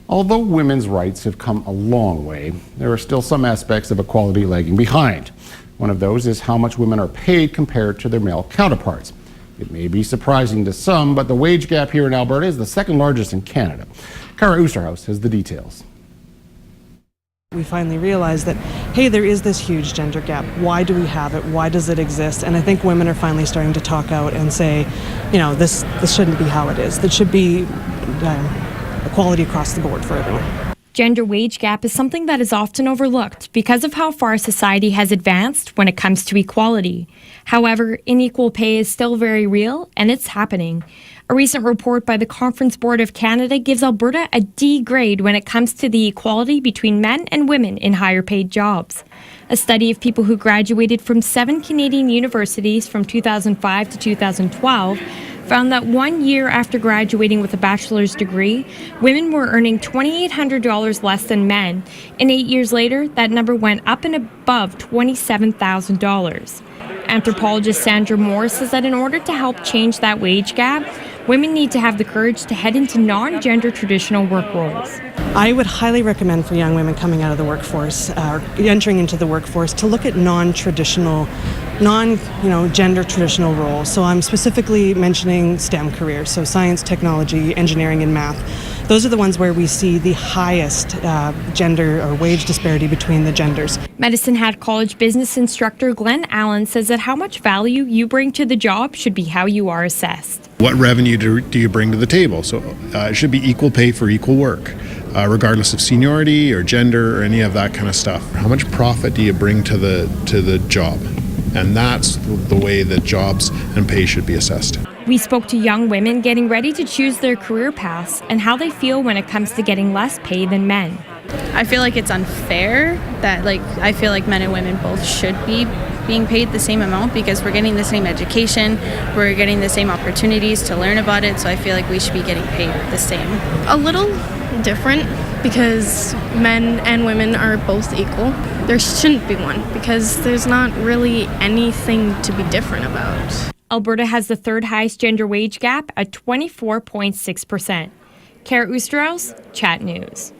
Although women's rights have come a long way, there are still some aspects of equality lagging behind. One of those is how much women are paid compared to their male counterparts. It may be surprising to some, but the wage gap here in Alberta is the second largest in Canada. Cara Oosterhuis has the details. We finally realized that, hey, there is this huge gender gap. Why do we have it? Why does it exist? And I think women are finally starting to talk out and say, you know, this shouldn't be how it is. That should be equality across the board for everyone. Gender wage gap is something that is often overlooked because of how far society has advanced when it comes to equality. However, unequal pay is still very real, and it's happening. A recent report by the Conference Board of Canada gives Alberta a D grade when it comes to the equality between men and women in higher paid jobs. A study of people who graduated from 7 Canadian universities from 2005 to 2012 found that 1 year after graduating with a bachelor's degree, women were earning $2,800 less than men, and 8 years later, that number went up and above $27,000. Anthropologist Sandra Moore says that in order to help change that wage gap, women need to have the courage to head into non-gender traditional work roles. I would highly recommend for young women coming out of the workforce, entering into the workforce, to look at non-traditional, gender traditional roles. So I'm specifically mentioning STEM careers, so science, technology, engineering, and math. Those are the ones where we see the highest gender or wage disparity between the genders. Medicine Hat College business instructor Glenn Allen says that how much value you bring to the job should be how you are assessed. What revenue do you bring to the table? So it should be equal pay for equal work, regardless of seniority or gender or any of that kind of stuff. How much profit do you bring to the job? And that's the way that jobs and pay should be assessed. We spoke to young women getting ready to choose their career paths and how they feel when it comes to getting less pay than men. I feel like it's unfair that I feel like men and women both should be being paid the same amount because we're getting the same education, we're getting the same opportunities to learn about it, so I feel like we should be getting paid the same. A little different because men and women are both equal. There shouldn't be one because there's not really anything to be different about. Alberta has the third highest gender wage gap at 24.6%. Cara Oosterhuis, Chat News.